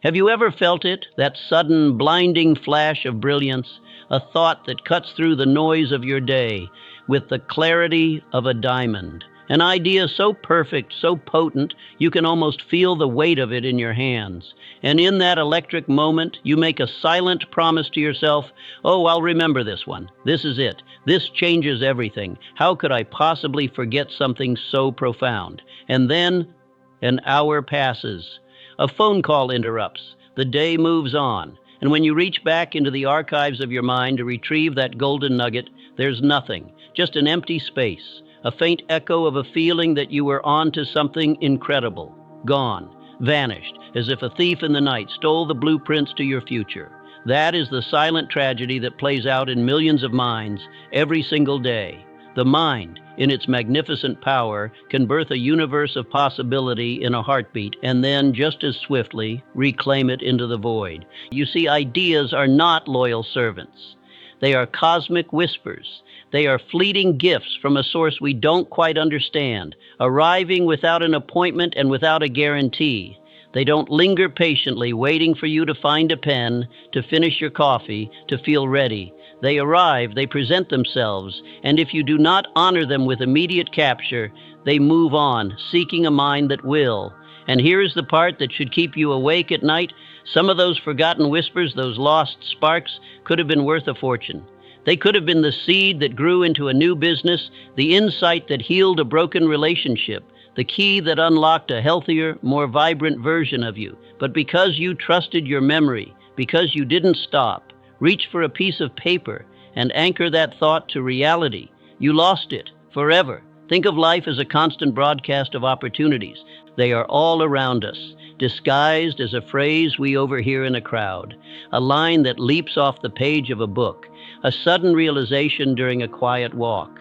Have you ever felt it, that sudden, blinding flash of brilliance, a thought that cuts through the noise of your day with the clarity of a diamond? An idea so perfect, so potent, you can almost feel the weight of it in your hands. And in that electric moment, you make a silent promise to yourself, oh, I'll remember this one. This is it. This changes everything. How could I possibly forget something so profound? And then an hour passes. A phone call interrupts. The day moves on. And when you reach back into the archives of your mind to retrieve that golden nugget, there's nothing, just an empty space, a faint echo of a feeling that you were on to something incredible. Gone, vanished, as if a thief in the night stole the blueprints to your future. That is the silent tragedy that plays out in millions of minds every single day. The mind, in its magnificent power, can birth a universe of possibility in a heartbeat and then, just as swiftly, reclaim it into the void. You see, ideas are not loyal servants. They are cosmic whispers. They are fleeting gifts from a source we don't quite understand, arriving without an appointment and without a guarantee. They don't linger patiently, waiting for you to find a pen, to finish your coffee, to feel ready. They arrive, they present themselves, and if you do not honor them with immediate capture, they move on, seeking a mind that will. And here is the part that should keep you awake at night. Some of those forgotten whispers, those lost sparks, could have been worth a fortune. They could have been the seed that grew into a new business, the insight that healed a broken relationship, the key that unlocked a healthier, more vibrant version of you. But because you trusted your memory, because you didn't stop, reach for a piece of paper and anchor that thought to reality, you lost it forever. Think of life as a constant broadcast of opportunities. They are all around us, disguised as a phrase we overhear in a crowd, a line that leaps off the page of a book, a sudden realization during a quiet walk.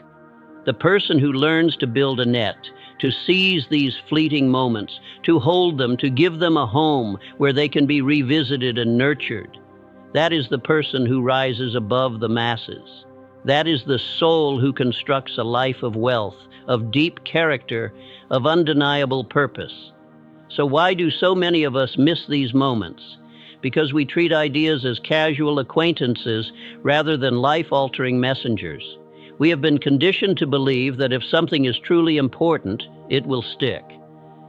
The person who learns to build a net, to seize these fleeting moments, to hold them, to give them a home where they can be revisited and nurtured, that is the person who rises above the masses. That is the soul who constructs a life of wealth, of deep character, of undeniable purpose. So why do so many of us miss these moments? Because we treat ideas as casual acquaintances rather than life-altering messengers. We have been conditioned to believe that if something is truly important, it will stick.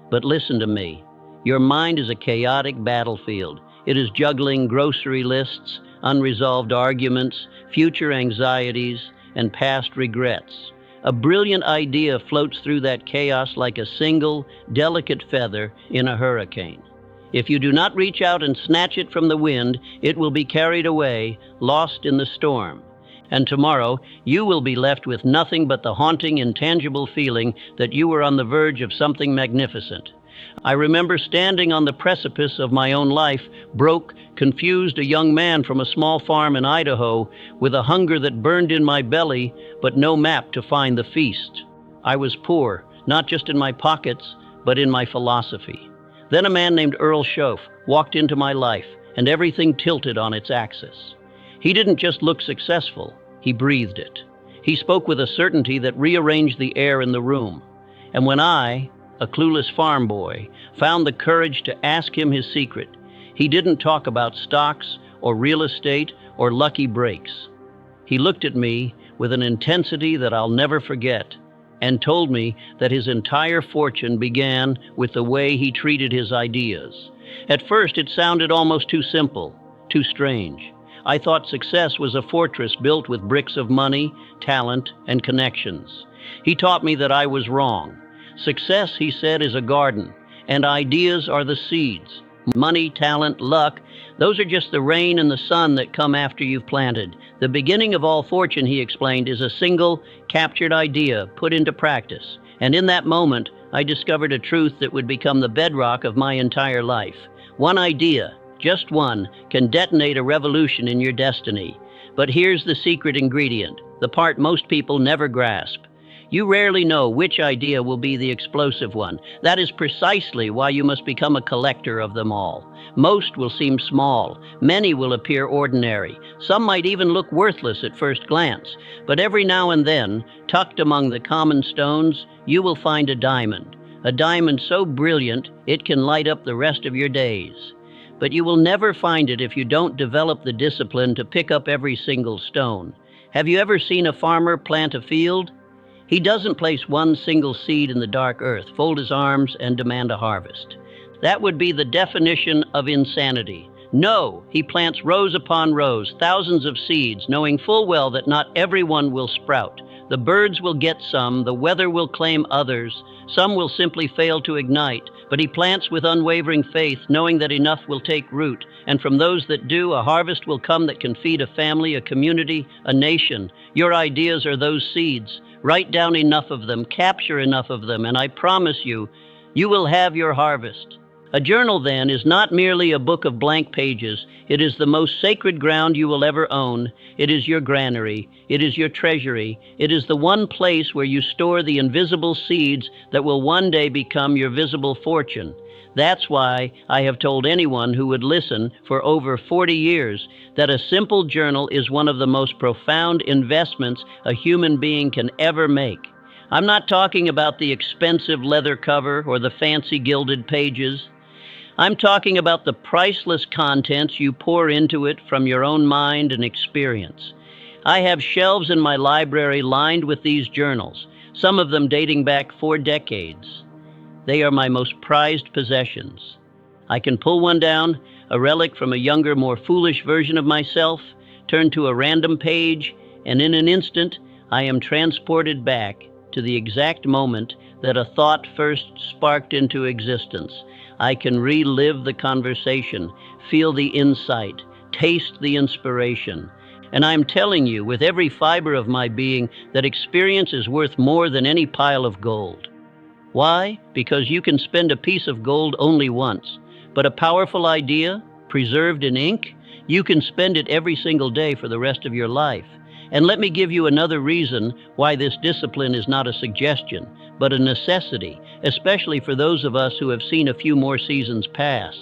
But listen to me. Your mind is a chaotic battlefield. It is juggling grocery lists, unresolved arguments, future anxieties, and past regrets. A brilliant idea floats through that chaos like a single, delicate feather in a hurricane. If you do not reach out and snatch it from the wind, it will be carried away, lost in the storm. And tomorrow, you will be left with nothing but the haunting, intangible feeling that you were on the verge of something magnificent. I remember standing on the precipice of my own life, broke, confused, a young man from a small farm in Idaho, with a hunger that burned in my belly, but no map to find the feast. I was poor, not just in my pockets, but in my philosophy. Then a man named Earl Schoaf walked into my life, and everything tilted on its axis. He didn't just look successful, he breathed it. He spoke with a certainty that rearranged the air in the room. And when I, a clueless farm boy, found the courage to ask him his secret, he didn't talk about stocks or real estate or lucky breaks. He looked at me with an intensity that I'll never forget and told me that his entire fortune began with the way he treated his ideas. At first, it sounded almost too simple, too strange. I thought success was a fortress built with bricks of money, talent, and connections. He taught me that I was wrong. Success, he said, is a garden, and ideas are the seeds. Money, talent, luck, those are just the rain and the sun that come after you've planted. The beginning of all fortune, he explained, is a single, captured idea put into practice. And in that moment, I discovered a truth that would become the bedrock of my entire life. One idea, just one, can detonate a revolution in your destiny. But here's the secret ingredient, the part most people never grasp. You rarely know which idea will be the explosive one. That is precisely why you must become a collector of them all. Most will seem small. Many will appear ordinary. Some might even look worthless at first glance. But every now and then, tucked among the common stones, you will find a diamond so brilliant it can light up the rest of your days. but you will never find it if you don't develop the discipline to pick up every single stone. Have you ever seen a farmer plant a field? He doesn't place one single seed in the dark earth, fold his arms, and demand a harvest. That would be the definition of insanity. No, he plants rows upon rows, thousands of seeds, knowing full well that not everyone will sprout. The birds will get some, the weather will claim others, some will simply fail to ignite, but he plants with unwavering faith, knowing that enough will take root, and from those that do, a harvest will come that can feed a family, a community, a nation. Your ideas are those seeds. Write down enough of them, capture enough of them, and I promise you, you will have your harvest. A journal, then, is not merely a book of blank pages. It is the most sacred ground you will ever own. It is your granary. It is your treasury. It is the one place where you store the invisible seeds that will one day become your visible fortune. That's why I have told anyone who would listen for over 40 years that a simple journal is one of the most profound investments a human being can ever make. I'm not talking about the expensive leather cover or the fancy gilded pages. I'm talking about the priceless contents you pour into it from your own mind and experience. I have shelves in my library lined with these journals, some of them dating back 4 decades. They are my most prized possessions. I can pull one down, a relic from a younger, more foolish version of myself, turn to a random page, and in an instant, I am transported back to the exact moment that a thought first sparked into existence. I can relive the conversation, feel the insight, taste the inspiration. And I'm telling you, with every fiber of my being, that experience is worth more than any pile of gold. Why? Because you can spend a piece of gold only once, but a powerful idea, preserved in ink, you can spend it every single day for the rest of your life. And let me give you another reason why this discipline is not a suggestion, but a necessity, especially for those of us who have seen a few more seasons pass.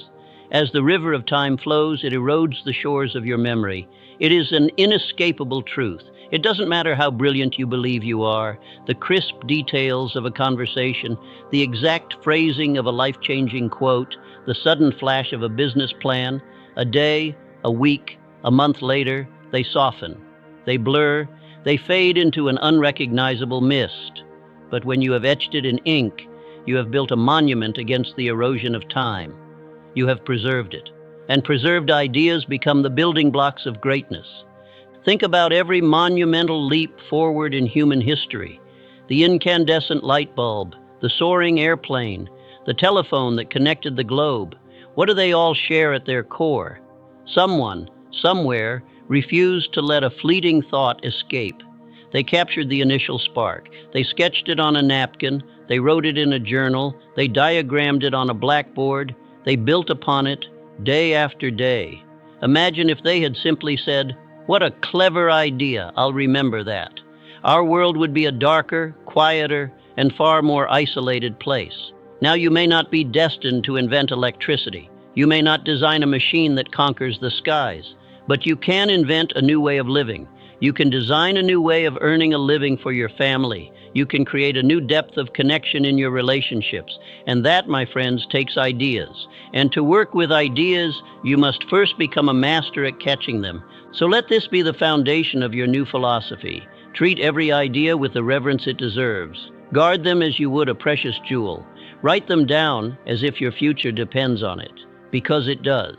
As the river of time flows, it erodes the shores of your memory. It is an inescapable truth. It doesn't matter how brilliant you believe you are, the crisp details of a conversation, the exact phrasing of a life-changing quote, the sudden flash of a business plan. A day, a week, a month later, they soften. They blur, they fade into an unrecognizable mist. But when you have etched it in ink, you have built a monument against the erosion of time. You have preserved it, and preserved ideas become the building blocks of greatness. Think about every monumental leap forward in human history. The incandescent light bulb, the soaring airplane, the telephone that connected the globe. What do they all share at their core? Someone, somewhere, refused to let a fleeting thought escape. They captured the initial spark. They sketched it on a napkin. They wrote it in a journal. They diagrammed it on a blackboard. They built upon it day after day. Imagine if they had simply said, "What a clever idea, I'll remember that." Our world would be a darker, quieter, and far more isolated place. Now you may not be destined to invent electricity. You may not design a machine that conquers the skies. But you can invent a new way of living. You can design a new way of earning a living for your family. You can create a new depth of connection in your relationships. And that, my friends, takes ideas. And to work with ideas, you must first become a master at catching them. So let this be the foundation of your new philosophy. Treat every idea with the reverence it deserves. Guard them as you would a precious jewel. Write them down as if your future depends on it, because it does.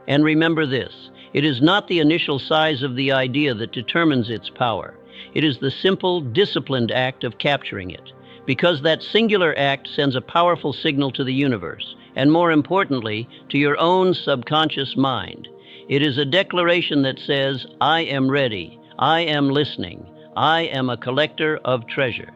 And remember this. It is not the initial size of the idea that determines its power. It is the simple, disciplined act of capturing it, because that singular act sends a powerful signal to the universe, and more importantly, to your own subconscious mind. It is a declaration that says, "I am ready, I am listening, I am a collector of treasure."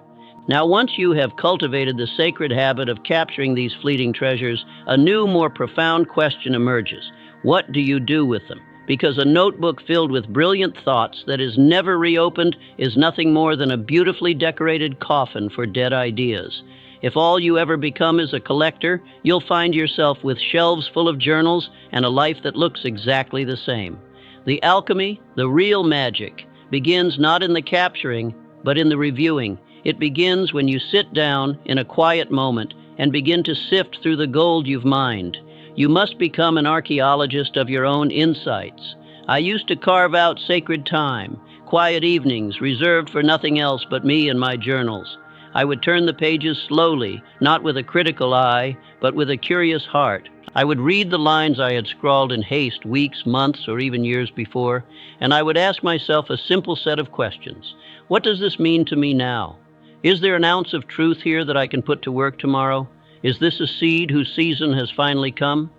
Now, once you have cultivated the sacred habit of capturing these fleeting treasures, a new, more profound question emerges. What do you do with them? Because a notebook filled with brilliant thoughts that is never reopened is nothing more than a beautifully decorated coffin for dead ideas. If all you ever become is a collector, you'll find yourself with shelves full of journals and a life that looks exactly the same. The alchemy, the real magic, begins not in the capturing, but in the reviewing. It begins when you sit down in a quiet moment and begin to sift through the gold you've mined. You must become an archaeologist of your own insights. I used to carve out sacred time, quiet evenings reserved for nothing else but me and my journals. I would turn the pages slowly, not with a critical eye, but with a curious heart. I would read the lines I had scrawled in haste weeks, months, or even years before, and I would ask myself a simple set of questions. What does this mean to me now? Is there an ounce of truth here that I can put to work tomorrow? Is this a seed whose season has finally come?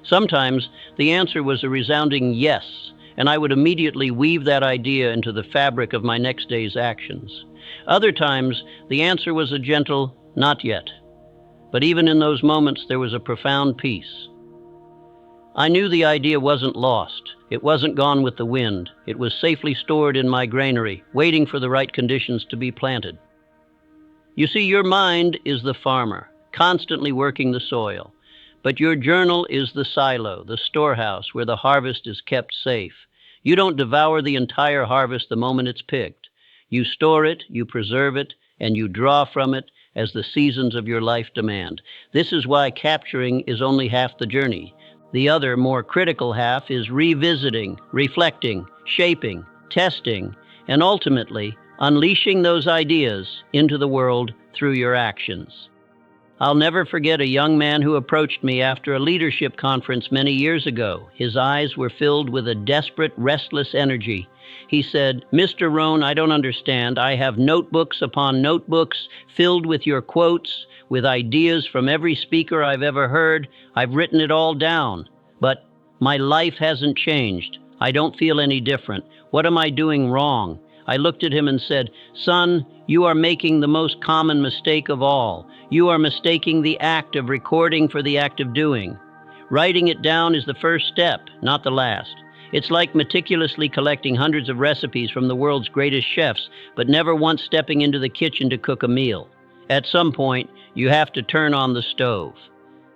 Sometimes the answer was a resounding yes, and I would immediately weave that idea into the fabric of my next day's actions. Other times, the answer was a gentle, not yet. But even in those moments, there was a profound peace. I knew the idea wasn't lost. It wasn't gone with the wind. It was safely stored in my granary, waiting for the right conditions to be planted. You see, your mind is the farmer, constantly working the soil. But your journal is the silo, the storehouse where the harvest is kept safe. You don't devour the entire harvest the moment it's picked. You store it, you preserve it, and you draw from it as the seasons of your life demand. This is why capturing is only half the journey. The other, more critical half is revisiting, reflecting, shaping, testing, and ultimately unleashing those ideas into the world through your actions. I'll never forget a young man who approached me after a leadership conference many years ago. His eyes were filled with a desperate, restless energy. He said, "Mr. Rohn, I don't understand. I have notebooks upon notebooks filled with your quotes, with ideas from every speaker I've ever heard. I've written it all down. But my life hasn't changed. I don't feel any different. What am I doing wrong?" I looked at him and said, "Son, you are making the most common mistake of all. You are mistaking the act of recording for the act of doing. Writing it down is the first step, not the last. It's like meticulously collecting hundreds of recipes from the world's greatest chefs, but never once stepping into the kitchen to cook a meal. At some point, you have to turn on the stove."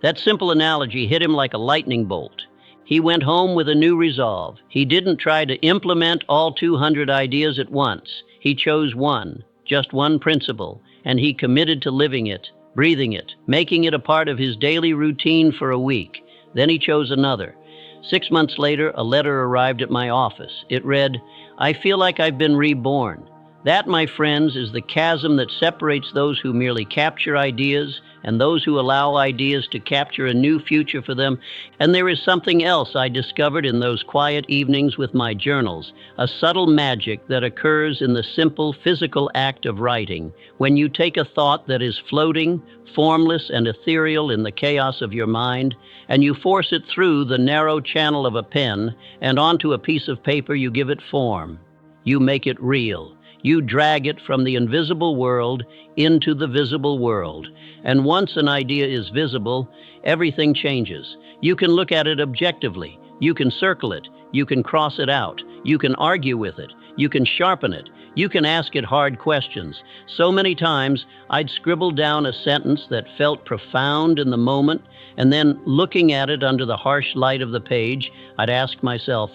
That simple analogy hit him like a lightning bolt. He went home with a new resolve. He didn't try to implement all 200 ideas at once. He chose one, just one principle, and he committed to living it, breathing it, making it a part of his daily routine for a week. Then he chose another. 6 months later, a letter arrived at my office. It read, "I feel like I've been reborn." That, my friends, is the chasm that separates those who merely capture ideas and those who allow ideas to capture a new future for them. And there is something else I discovered in those quiet evenings with my journals, a subtle magic that occurs in the simple physical act of writing. When you take a thought that is floating, formless and ethereal in the chaos of your mind, and you force it through the narrow channel of a pen and onto a piece of paper, you give it form. You make it real. You drag it from the invisible world into the visible world. And once an idea is visible, everything changes. You can look at it objectively. You can circle it. You can cross it out. You can argue with it. You can sharpen it. You can ask it hard questions. So many times, I'd scribble down a sentence that felt profound in the moment, and then looking at it under the harsh light of the page, I'd ask myself,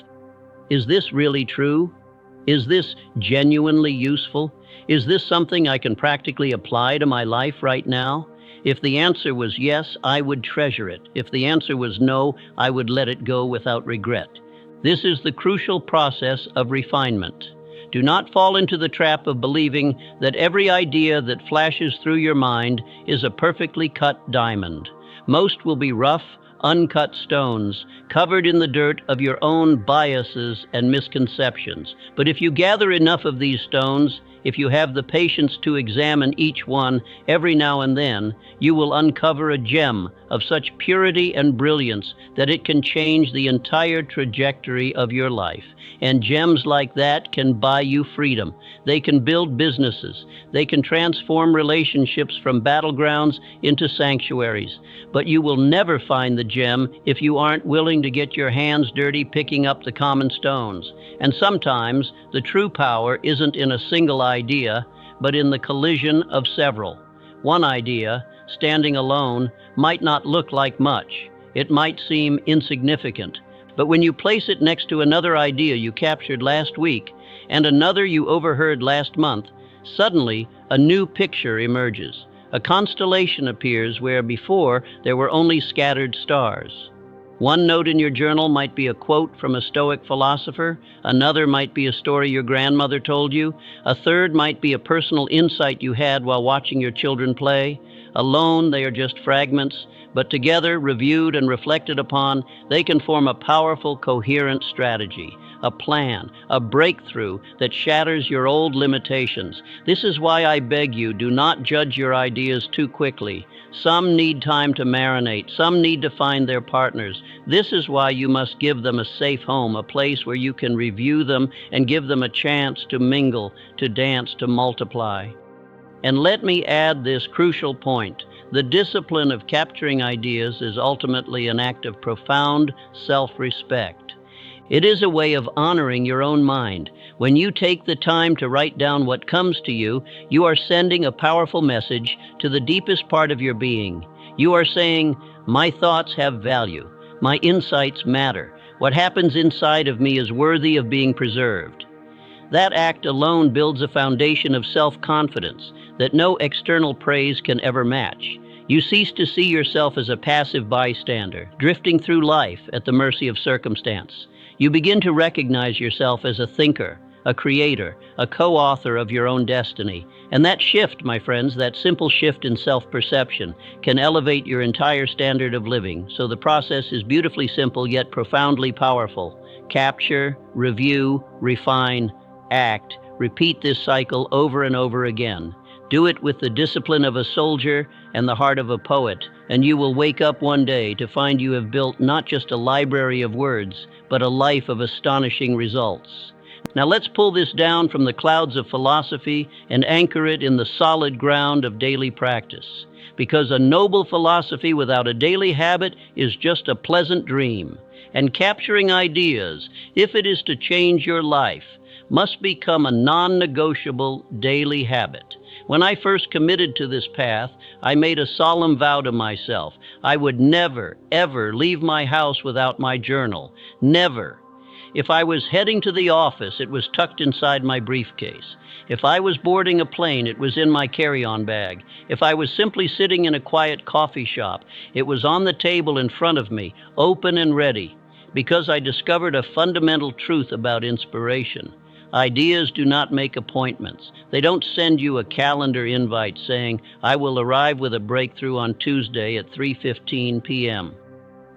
is this really true? Is this genuinely useful? Is this something I can practically apply to my life right now? If the answer was yes, I would treasure it. If the answer was no, I would let it go without regret. This is the crucial process of refinement. Do not fall into the trap of believing that every idea that flashes through your mind is a perfectly cut diamond. Most will be rough, uncut stones, covered in the dirt of your own biases and misconceptions. But if you gather enough of these stones, if you have the patience to examine each one every now and then, you will uncover a gem of such purity and brilliance that it can change the entire trajectory of your life. And gems like that can buy you freedom. They can build businesses. They can transform relationships from battlegrounds into sanctuaries. But you will never find the gem if you aren't willing to get your hands dirty picking up the common stones. And sometimes the true power isn't in a single idea, but in the collision of several. One idea, standing alone, might not look like much. It might seem insignificant. But when you place it next to another idea you captured last week and another you overheard last month, suddenly a new picture emerges. A constellation appears where before there were only scattered stars. One note in your journal might be a quote from a Stoic philosopher, another might be a story your grandmother told you, a third might be a personal insight you had while watching your children play. Alone, they are just fragments, but together, reviewed and reflected upon, they can form a powerful, coherent strategy, a plan, a breakthrough that shatters your old limitations. This is why I beg you, do not judge your ideas too quickly. Some need time to marinate. Some need to find their partners. This is why you must give them a safe home, a place where you can review them and give them a chance to mingle, to dance, to multiply. And let me add this crucial point. The discipline of capturing ideas is ultimately an act of profound self-respect. It is a way of honoring your own mind. When you take the time to write down what comes to you, you are sending a powerful message to the deepest part of your being. You are saying, my thoughts have value. My insights matter. What happens inside of me is worthy of being preserved. That act alone builds a foundation of self-confidence that no external praise can ever match. You cease to see yourself as a passive bystander, drifting through life at the mercy of circumstance. You begin to recognize yourself as a thinker, a creator, a co-author of your own destiny. And that shift, my friends, that simple shift in self-perception, can elevate your entire standard of living. So the process is beautifully simple yet profoundly powerful. Capture, review, refine, act. Repeat this cycle over and over again. Do it with the discipline of a soldier and the heart of a poet, and you will wake up one day to find you have built not just a library of words, but a life of astonishing results. Now let's pull this down from the clouds of philosophy and anchor it in the solid ground of daily practice. Because a noble philosophy without a daily habit is just a pleasant dream. And capturing ideas, if it is to change your life, must become a non-negotiable daily habit. When I first committed to this path, I made a solemn vow to myself. I would never, ever leave my house without my journal. Never. If I was heading to the office, it was tucked inside my briefcase. If I was boarding a plane, it was in my carry-on bag. If I was simply sitting in a quiet coffee shop, it was on the table in front of me, open and ready, because I discovered a fundamental truth about inspiration. Ideas do not make appointments. They don't send you a calendar invite saying, I will arrive with a breakthrough on Tuesday at 3:15 p.m.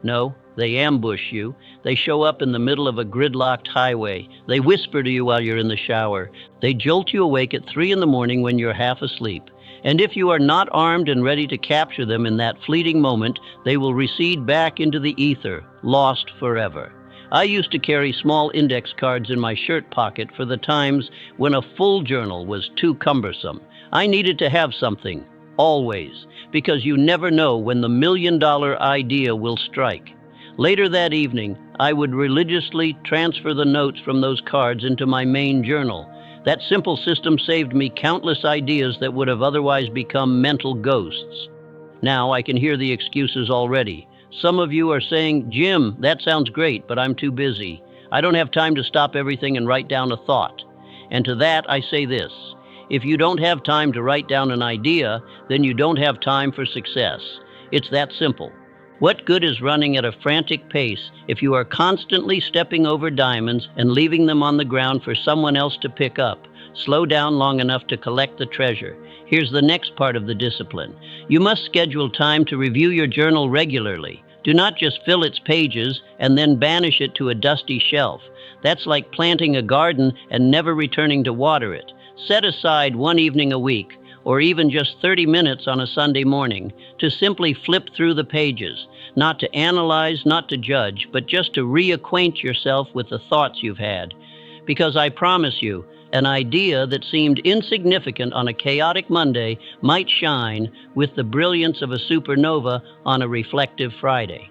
No, they ambush you. They show up in the middle of a gridlocked highway. They whisper to you while you're in the shower. They jolt you awake at 3 in the morning when you're half asleep. And if you are not armed and ready to capture them in that fleeting moment, they will recede back into the ether, lost forever. I used to carry small index cards in my shirt pocket for the times when a full journal was too cumbersome. I needed to have something, always, because you never know when the million-dollar idea will strike. Later that evening, I would religiously transfer the notes from those cards into my main journal. That simple system saved me countless ideas that would have otherwise become mental ghosts. Now I can hear the excuses already. Some of you are saying, Jim, that sounds great, but I'm too busy. I don't have time to stop everything and write down a thought. And to that I say this, if you don't have time to write down an idea, then you don't have time for success. It's that simple. What good is running at a frantic pace if you are constantly stepping over diamonds and leaving them on the ground for someone else to pick up? Slow down long enough to collect the treasure. Here's the next part of the discipline. You must schedule time to review your journal regularly. Do not just fill its pages and then banish it to a dusty shelf. That's like planting a garden and never returning to water it. Set aside one evening a week, or even just 30 minutes on a Sunday morning, to simply flip through the pages, not to analyze, not to judge, but just to reacquaint yourself with the thoughts you've had. Because I promise you, an idea that seemed insignificant on a chaotic Monday might shine with the brilliance of a supernova on a reflective Friday.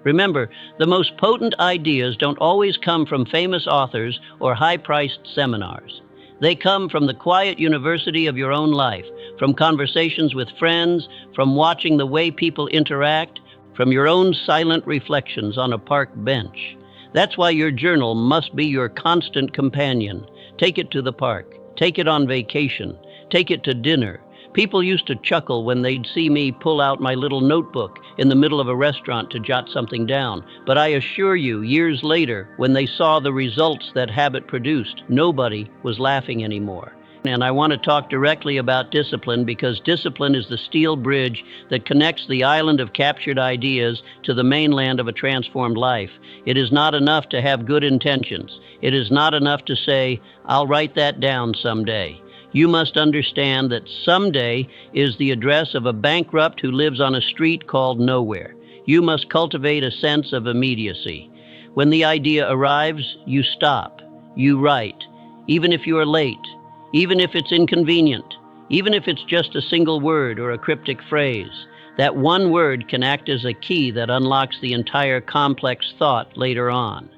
Remember, the most potent ideas don't always come from famous authors or high-priced seminars. They come from the quiet university of your own life, from conversations with friends, from watching the way people interact, from your own silent reflections on a park bench. That's why your journal must be your constant companion. Take it to the park. Take it on vacation. Take it to dinner. People used to chuckle when they'd see me pull out my little notebook in the middle of a restaurant to jot something down. But I assure you, years later, when they saw the results that habit produced, nobody was laughing anymore. And I want to talk directly about discipline, because discipline is the steel bridge that connects the island of captured ideas to the mainland of a transformed life. It is not enough to have good intentions. It is not enough to say, "I'll write that down someday." You must understand that someday is the address of a bankrupt who lives on a street called nowhere. You must cultivate a sense of immediacy. When the idea arrives, you stop. You write. Even if you are late, even if it's inconvenient, even if it's just a single word or a cryptic phrase, that one word can act as a key that unlocks the entire complex thought later on.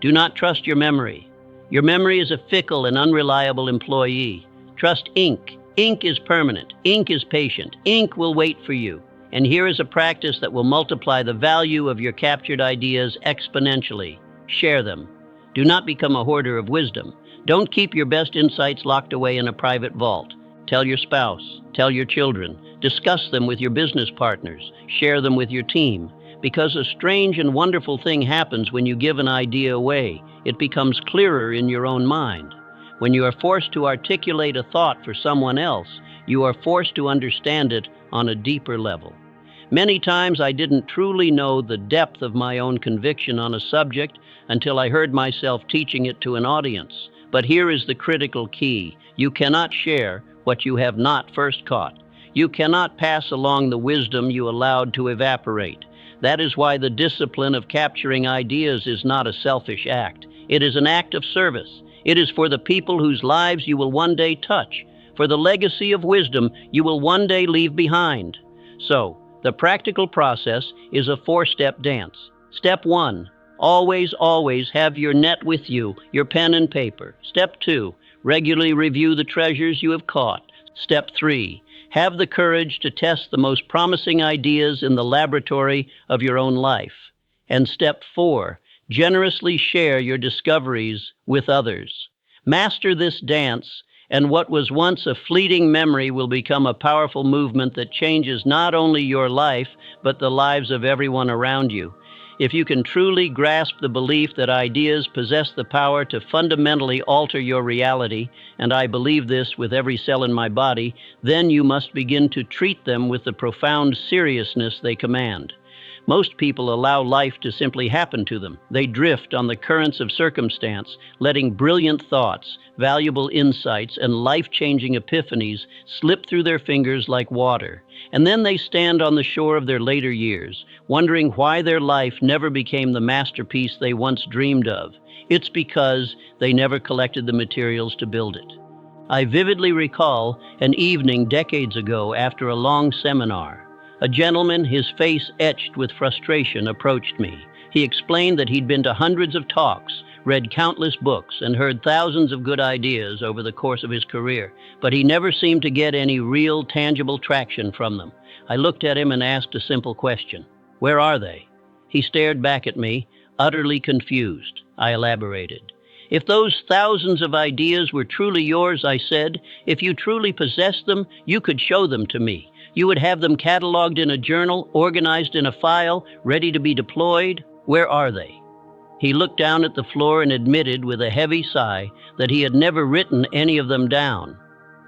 Do not trust your memory. Your memory is a fickle and unreliable employee. Trust ink. Ink is permanent. Ink is patient. Ink will wait for you. And here is a practice that will multiply the value of your captured ideas exponentially. Share them. Do not become a hoarder of wisdom. Don't keep your best insights locked away in a private vault. Tell your spouse. Tell your children. Discuss them with your business partners. Share them with your team. Because a strange and wonderful thing happens when you give an idea away. It becomes clearer in your own mind. When you are forced to articulate a thought for someone else, you are forced to understand it on a deeper level. Many times I didn't truly know the depth of my own conviction on a subject until I heard myself teaching it to an audience. But here is the critical key. You cannot share what you have not first caught. You cannot pass along the wisdom you allowed to evaporate. That is why the discipline of capturing ideas is not a selfish act. It is an act of service. It is for the people whose lives you will one day touch, for the legacy of wisdom you will one day leave behind. So, the practical process is a 4-step dance. Step 1, always have your net with you, your pen and paper. Step 2, regularly review the treasures you have caught. Step 3, have the courage to test the most promising ideas in the laboratory of your own life. And step 4, generously share your discoveries with others. Master this dance, and what was once a fleeting memory will become a powerful movement that changes not only your life, but the lives of everyone around you. If you can truly grasp the belief that ideas possess the power to fundamentally alter your reality, and I believe this with every cell in my body, then you must begin to treat them with the profound seriousness they command. Most people allow life to simply happen to them. They drift on the currents of circumstance, letting brilliant thoughts, valuable insights, and life-changing epiphanies slip through their fingers like water. And then they stand on the shore of their later years, wondering why their life never became the masterpiece they once dreamed of. It's because they never collected the materials to build it. I vividly recall an evening decades ago after a long seminar. A gentleman, his face etched with frustration, approached me. He explained that he'd been to hundreds of talks, read countless books, and heard thousands of good ideas over the course of his career, but he never seemed to get any real, tangible traction from them. I looked at him and asked a simple question. Where are they? He stared back at me, utterly confused. I elaborated. If those thousands of ideas were truly yours, I said, if you truly possessed them, you could show them to me. You would have them cataloged in a journal, organized in a file, ready to be deployed. Where are they? He looked down at the floor and admitted with a heavy sigh that he had never written any of them down.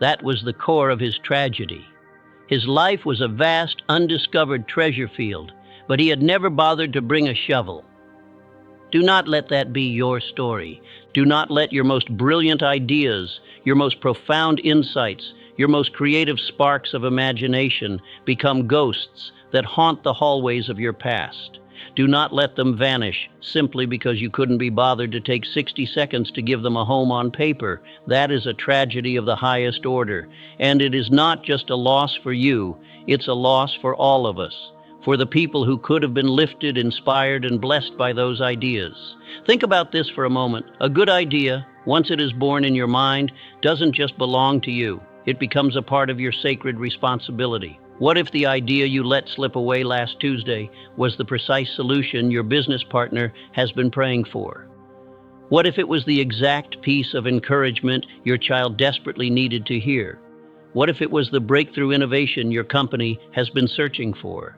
That was the core of his tragedy. His life was a vast, undiscovered treasure field, but he had never bothered to bring a shovel. Do not let that be your story. Do not let your most brilliant ideas, your most profound insights, your most creative sparks of imagination become ghosts that haunt the hallways of your past. Do not let them vanish simply because you couldn't be bothered to take 60 seconds to give them a home on paper. That is a tragedy of the highest order. And it is not just a loss for you, it's a loss for all of us, for the people who could have been lifted, inspired, and blessed by those ideas. Think about this for a moment. A good idea, once it is born in your mind, doesn't just belong to you. It becomes a part of your sacred responsibility. What if the idea you let slip away last Tuesday was the precise solution your business partner has been praying for? What if it was the exact piece of encouragement your child desperately needed to hear? What if it was the breakthrough innovation your company has been searching for?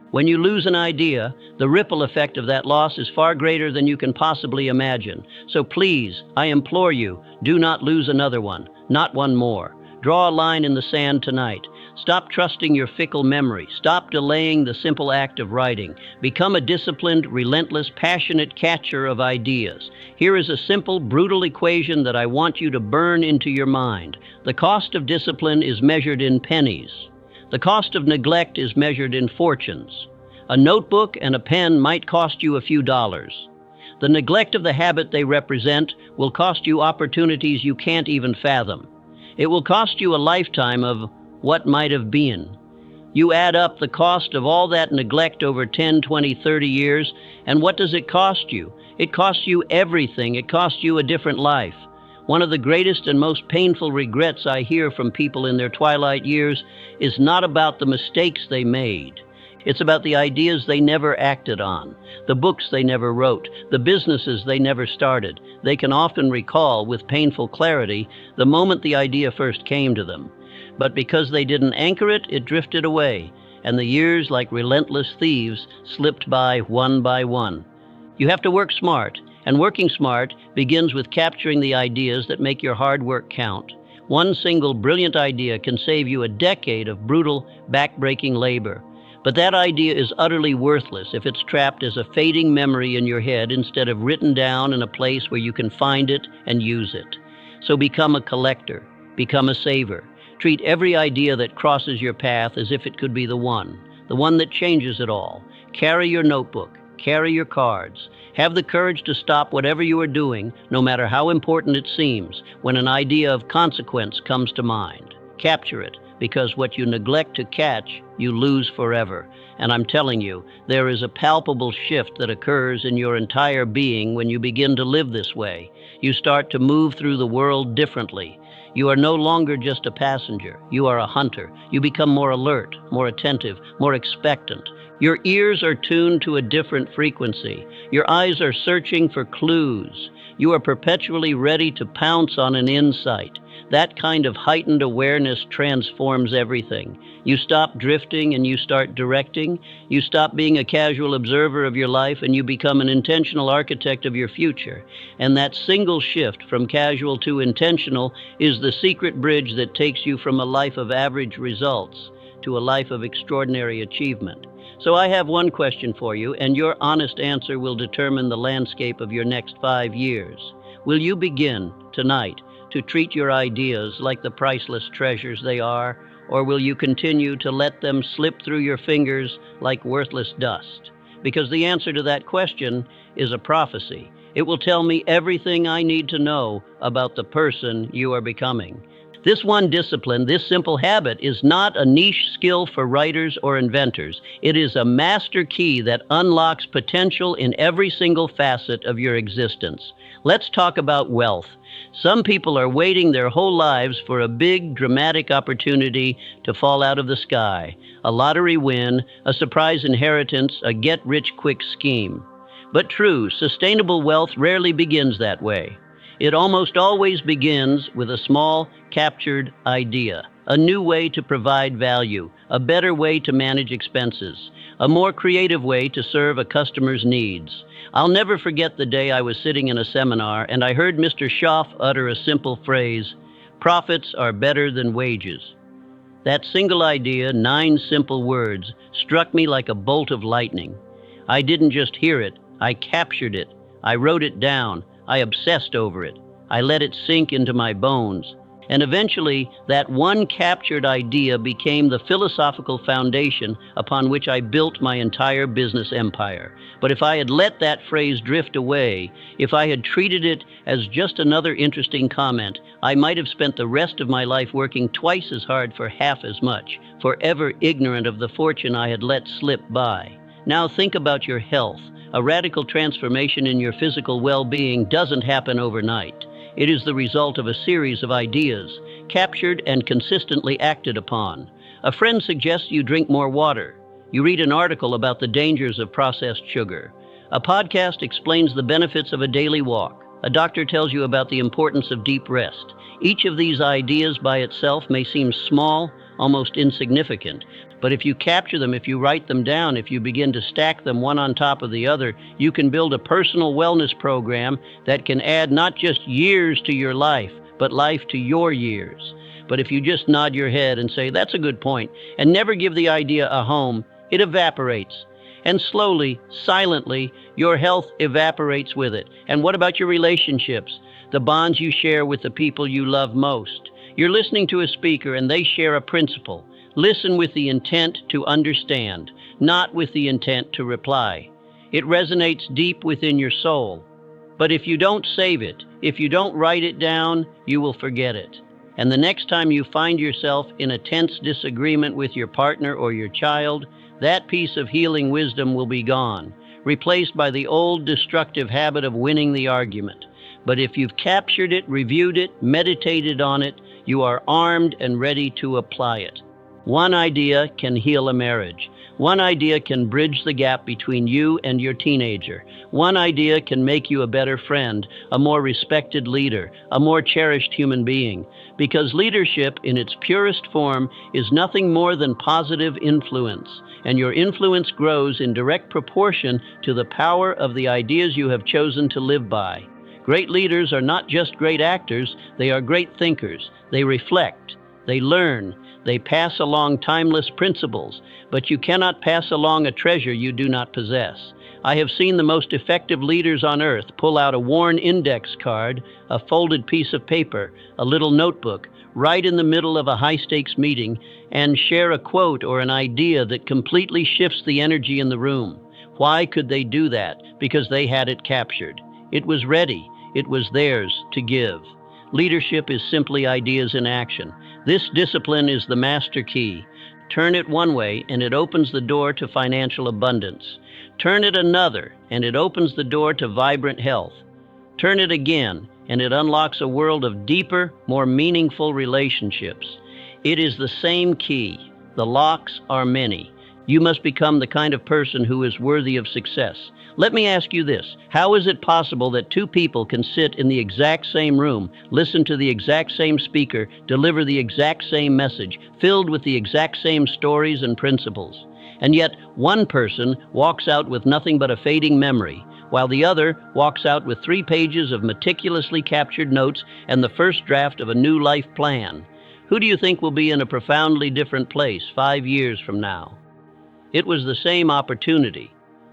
When you lose an idea, the ripple effect of that loss is far greater than you can possibly imagine. So please, I implore you, do not lose another one, not one more. Draw a line in the sand tonight. Stop trusting your fickle memory. Stop delaying the simple act of writing. Become a disciplined, relentless, passionate catcher of ideas. Here is a simple, brutal equation that I want you to burn into your mind. The cost of discipline is measured in pennies. The cost of neglect is measured in fortunes. A notebook and a pen might cost you a few dollars. The neglect of the habit they represent will cost you opportunities you can't even fathom. It will cost you a lifetime of what might have been. You add up the cost of all that neglect over 10, 20, 30 years, and what does it cost you? It costs you everything. It costs you a different life. One of the greatest and most painful regrets I hear from people in their twilight years is not about the mistakes they made. It's about the ideas they never acted on, the books they never wrote, the businesses they never started. They can often recall with painful clarity the moment the idea first came to them. But because they didn't anchor it, it drifted away, and the years, like relentless thieves, slipped by one. You have to work smart. And working smart begins with capturing the ideas that make your hard work count. One single brilliant idea can save you a decade of brutal, back-breaking labor. But that idea is utterly worthless if it's trapped as a fading memory in your head instead of written down in a place where you can find it and use it. So become a collector. Become a saver. Treat every idea that crosses your path as if it could be the one that changes it all. Carry your notebook. Carry your cards. Have the courage to stop whatever you are doing, no matter how important it seems, when an idea of consequence comes to mind. Capture it, because what you neglect to catch, you lose forever. And I'm telling you, there is a palpable shift that occurs in your entire being when you begin to live this way. You start to move through the world differently. You are no longer just a passenger. You are a hunter. You become more alert, more attentive, more expectant. Your ears are tuned to a different frequency. Your eyes are searching for clues. You are perpetually ready to pounce on an insight. That kind of heightened awareness transforms everything. You stop drifting and you start directing. You stop being a casual observer of your life and you become an intentional architect of your future. And that single shift from casual to intentional is the secret bridge that takes you from a life of average results to a life of extraordinary achievement. So I have one question for you, and your honest answer will determine the landscape of your next 5 years. Will you begin tonight to treat your ideas like the priceless treasures they are, or will you continue to let them slip through your fingers like worthless dust? Because the answer to that question is a prophecy. It will tell me everything I need to know about the person you are becoming. This one discipline, this simple habit, is not a niche skill for writers or inventors. It is a master key that unlocks potential in every single facet of your existence. Let's talk about wealth. Some people are waiting their whole lives for a big, dramatic opportunity to fall out of the sky. A lottery win, a surprise inheritance, a get-rich-quick scheme. But true, sustainable wealth rarely begins that way. It almost always begins with a small, captured idea, a new way to provide value, a better way to manage expenses, a more creative way to serve a customer's needs. I'll never forget the day I was sitting in a seminar and I heard Mr. Schaff utter a simple phrase, "Profits are better than wages." That single idea, 9 simple words, struck me like a bolt of lightning. I didn't just hear it, I captured it. I wrote it down. I obsessed over it. I let it sink into my bones. And eventually, that one captured idea became the philosophical foundation upon which I built my entire business empire. But if I had let that phrase drift away, if I had treated it as just another interesting comment, I might have spent the rest of my life working twice as hard for half as much, forever ignorant of the fortune I had let slip by. Now think about your health. A radical transformation in your physical well-being doesn't happen overnight. It is the result of a series of ideas, captured and consistently acted upon. A friend suggests you drink more water. You read an article about the dangers of processed sugar. A podcast explains the benefits of a daily walk. A doctor tells you about the importance of deep rest. Each of these ideas by itself may seem small, almost insignificant, but if you capture them, if you write them down, if you begin to stack them one on top of the other, you can build a personal wellness program that can add not just years to your life, but life to your years. But if you just nod your head and say, "That's a good point," and never give the idea a home, it evaporates. And slowly, silently, your health evaporates with it. And what about your relationships? The bonds you share with the people you love most. You're listening to a speaker and they share a principle. Listen with the intent to understand, not with the intent to reply. It resonates deep within your soul. But if you don't save it, if you don't write it down, you will forget it. And the next time you find yourself in a tense disagreement with your partner or your child, that piece of healing wisdom will be gone, replaced by the old destructive habit of winning the argument. But if you've captured it, reviewed it, meditated on it, you are armed and ready to apply it. One idea can heal a marriage. One idea can bridge the gap between you and your teenager. One idea can make you a better friend, a more respected leader, a more cherished human being. Because leadership, in its purest form, is nothing more than positive influence. And your influence grows in direct proportion to the power of the ideas you have chosen to live by. Great leaders are not just great actors, they are great thinkers. They reflect, they learn, they pass along timeless principles, but you cannot pass along a treasure you do not possess. I have seen the most effective leaders on earth pull out a worn index card, a folded piece of paper, a little notebook, right in the middle of a high-stakes meeting, and share a quote or an idea that completely shifts the energy in the room. Why could they do that? Because they had it captured. It was ready. It was theirs to give. Leadership is simply ideas in action. This discipline is the master key. Turn it one way, and it opens the door to financial abundance. Turn it another, and it opens the door to vibrant health. Turn it again, and it unlocks a world of deeper, more meaningful relationships. It is the same key. The locks are many. You must become the kind of person who is worthy of success. Let me ask you this. How is it possible that two people can sit in the exact same room, listen to the exact same speaker, deliver the exact same message, filled with the exact same stories and principles? And yet, one person walks out with nothing but a fading memory, while the other walks out with 3 pages of meticulously captured notes and the first draft of a new life plan. Who do you think will be in a profoundly different place 5 years from now? It was the same opportunity,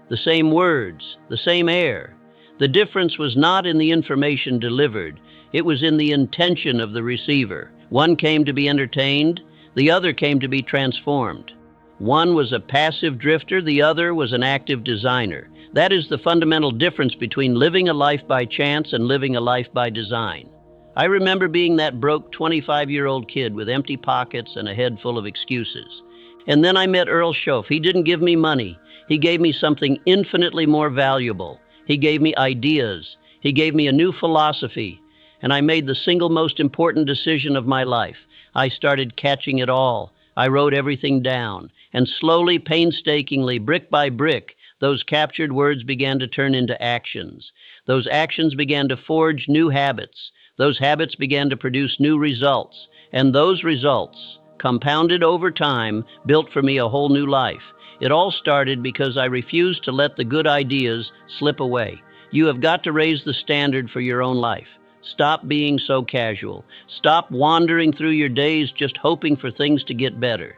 the same words, the same air. The difference was not in the information delivered. It was in the intention of the receiver. One came to be entertained, the other came to be transformed. One was a passive drifter, the other was an active designer. That is the fundamental difference between living a life by chance and living a life by design. I remember being that broke 25-year-old kid with empty pockets and a head full of excuses. And then I met Earl Schoaf. He didn't give me money. He gave me something infinitely more valuable. He gave me ideas. He gave me a new philosophy. And I made the single most important decision of my life. I started catching it all. I wrote everything down. And slowly, painstakingly, brick by brick, those captured words began to turn into actions. Those actions began to forge new habits. Those habits began to produce new results. And those results, compounded over time, built for me a whole new life. It all started because I refused to let the good ideas slip away. You have got to raise the standard for your own life. Stop being so casual. Stop wandering through your days just hoping for things to get better.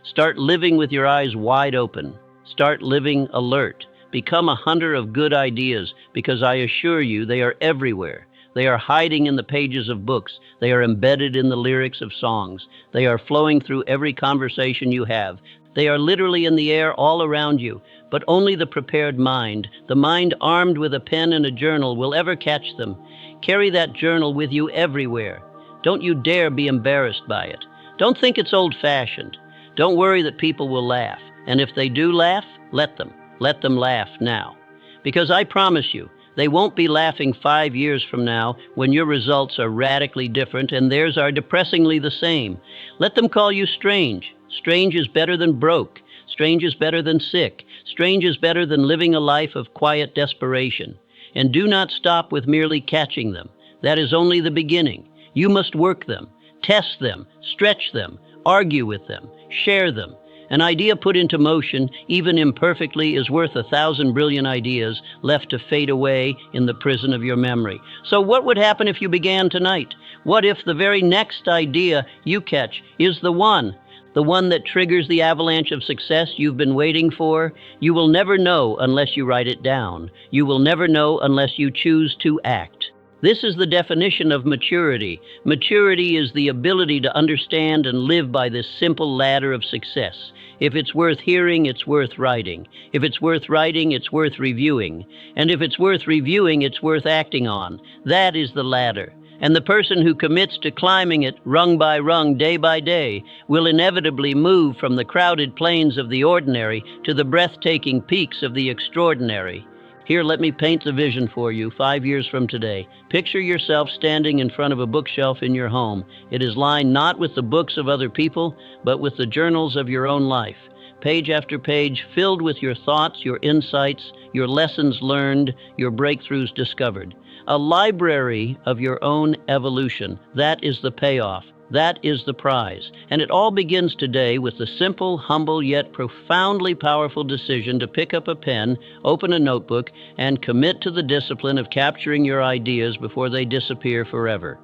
Start living with your eyes wide open. Start living alert. Become a hunter of good ideas, because I assure you they are everywhere. They are hiding in the pages of books. They are embedded in the lyrics of songs. They are flowing through every conversation you have. They are literally in the air all around you, but only the prepared mind, the mind armed with a pen and a journal, will ever catch them. Carry that journal with you everywhere. Don't you dare be embarrassed by it. Don't think it's old-fashioned. Don't worry that people will laugh. And if they do laugh, let them. Let them laugh now. Because I promise you, they won't be laughing 5 years from now when your results are radically different and theirs are depressingly the same. Let them call you strange. Strange is better than broke. Strange is better than sick. Strange is better than living a life of quiet desperation. And do not stop with merely catching them. That is only the beginning. You must work them, test them, stretch them, argue with them, share them. An idea put into motion, even imperfectly, is worth 1,000 brilliant ideas left to fade away in the prison of your memory. So what would happen if you began tonight? What if the very next idea you catch is the one that triggers the avalanche of success you've been waiting for? You will never know unless you write it down. You will never know unless you choose to act. This is the definition of maturity. Maturity is the ability to understand and live by this simple ladder of success. If it's worth hearing, it's worth writing. If it's worth writing, it's worth reviewing. And if it's worth reviewing, it's worth acting on. That is the ladder. And the person who commits to climbing it rung by rung, day by day, will inevitably move from the crowded plains of the ordinary to the breathtaking peaks of the extraordinary. Here, let me paint the vision for you 5 years from today. Picture yourself standing in front of a bookshelf in your home. It is lined not with the books of other people, but with the journals of your own life. Page after page, filled with your thoughts, your insights, your lessons learned, your breakthroughs discovered. A library of your own evolution. That is the payoff. That is the prize. And it all begins today with the simple, humble, yet profoundly powerful decision to pick up a pen, open a notebook, and commit to the discipline of capturing your ideas before they disappear forever.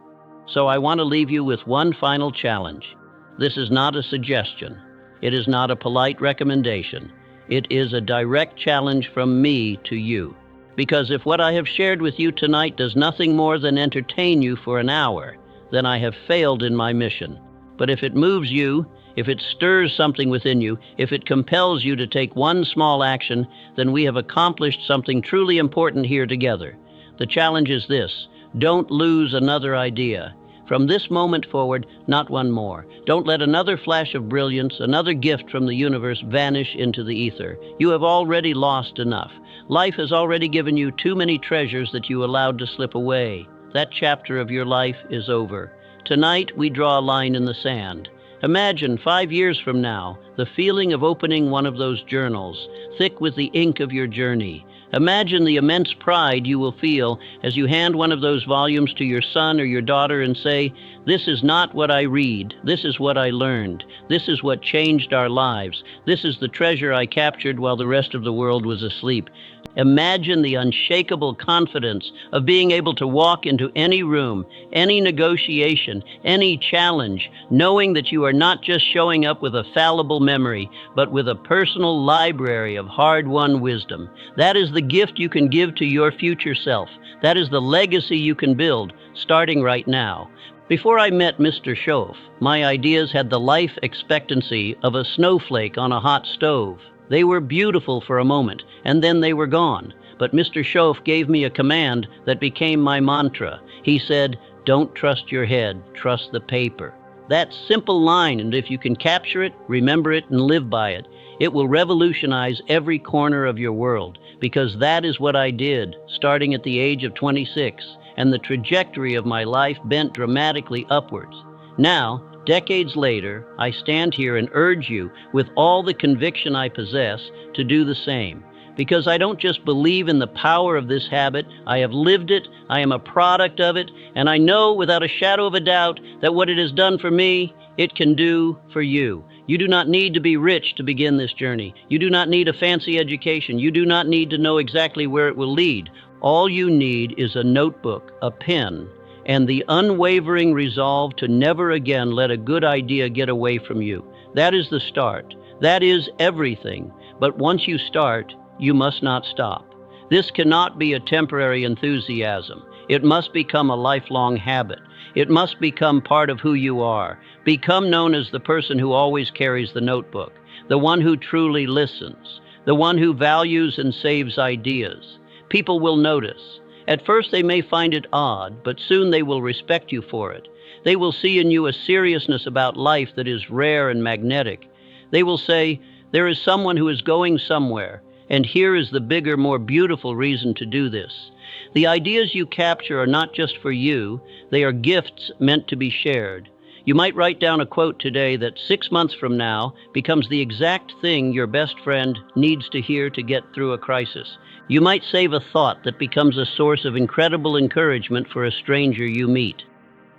So I want to leave you with one final challenge. This is not a suggestion. It is not a polite recommendation. It is a direct challenge from me to you. Because if what I have shared with you tonight does nothing more than entertain you for an hour, then I have failed in my mission. But if it moves you, if it stirs something within you, if it compels you to take one small action, then we have accomplished something truly important here together. The challenge is this: don't lose another idea. From this moment forward, not one more. Don't let another flash of brilliance, another gift from the universe vanish into the ether. You have already lost enough. Life has already given you too many treasures that you allowed to slip away. That chapter of your life is over. Tonight, we draw a line in the sand. Imagine 5 years from now, the feeling of opening one of those journals, thick with the ink of your journey. Imagine the immense pride you will feel as you hand one of those volumes to your son or your daughter and say, "This is not what I read. This is what I learned. This is what changed our lives. This is the treasure I captured while the rest of the world was asleep." Imagine the unshakable confidence of being able to walk into any room, any negotiation, any challenge, knowing that you are not just showing up with a fallible memory, but with a personal library of hard-won wisdom. That is the gift you can give to your future self. That is the legacy you can build, starting right now. Before I met Mr. Schoaf, my ideas had the life expectancy of a snowflake on a hot stove. They were beautiful for a moment, and then they were gone. But Mr. Schoaf gave me a command that became my mantra. He said, "Don't trust your head, trust the paper." That simple line, and if you can capture it, remember it, and live by it, it will revolutionize every corner of your world, because that is what I did, starting at the age of 26, and the trajectory of my life bent dramatically upwards. Now, decades later, I stand here and urge you, with all the conviction I possess, to do the same. Because I don't just believe in the power of this habit, I have lived it, I am a product of it, and I know without a shadow of a doubt that what it has done for me, it can do for you. You do not need to be rich to begin this journey. You do not need a fancy education. You do not need to know exactly where it will lead. All you need is a notebook, a pen, and the unwavering resolve to never again let a good idea get away from you. That is the start. That is everything. But once you start, you must not stop. This cannot be a temporary enthusiasm. It must become a lifelong habit. It must become part of who you are. Become known as the person who always carries the notebook, the one who truly listens, the one who values and saves ideas. People will notice. At first they may find it odd, but soon they will respect you for it. They will see in you a seriousness about life that is rare and magnetic. They will say, "There is someone who is going somewhere, and here is the bigger, more beautiful reason to do this." The ideas you capture are not just for you, they are gifts meant to be shared. You might write down a quote today that 6 months from now becomes the exact thing your best friend needs to hear to get through a crisis. You might save a thought that becomes a source of incredible encouragement for a stranger you meet.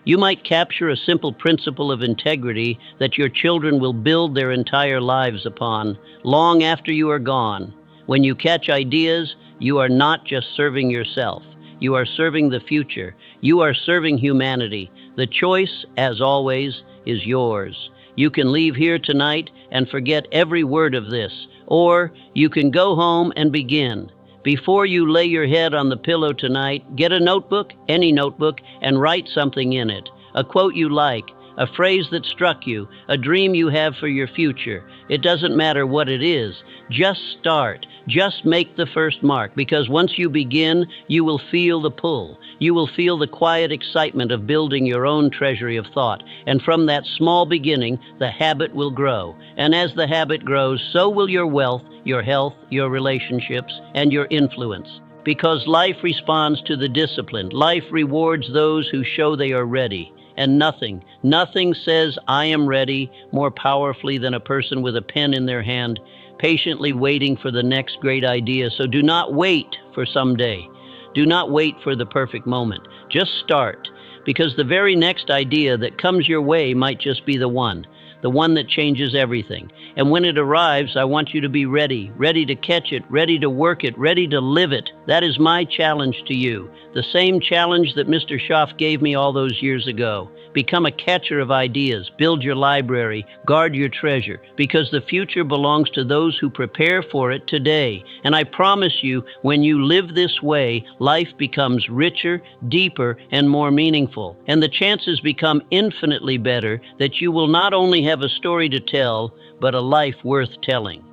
You might capture a simple principle of integrity that your children will build their entire lives upon, long after you are gone. When you catch ideas, you are not just serving yourself. You are serving the future. You are serving humanity. The choice, as always, is yours. You can leave here tonight and forget every word of this, or you can go home and begin. Before you lay your head on the pillow tonight, get a notebook, any notebook, and write something in it. A quote you like, a phrase that struck you, a dream you have for your future. It doesn't matter what it is. Just start. Just make the first mark, because once you begin, you will feel the pull. You will feel the quiet excitement of building your own treasury of thought. And from that small beginning, the habit will grow. And as the habit grows, so will your wealth, your health, your relationships, and your influence. Because life responds to the disciplined. Life rewards those who show they are ready. And nothing says I am ready more powerfully than a person with a pen in their hand, patiently waiting for the next great idea. So do not wait for someday. Do not wait for the perfect moment. Just start, because the very next idea that comes your way might just be the one that changes everything. And when it arrives, I want you to be ready to catch it, ready to work it, ready to live it. That is my challenge to you. The same challenge that Mr. Schaff gave me all those years ago. Become a catcher of ideas, build your library, guard your treasure, because the future belongs to those who prepare for it today. And I promise you, when you live this way, life becomes richer, deeper, and more meaningful. And the chances become infinitely better that you will not only have a story to tell, but a life worth telling.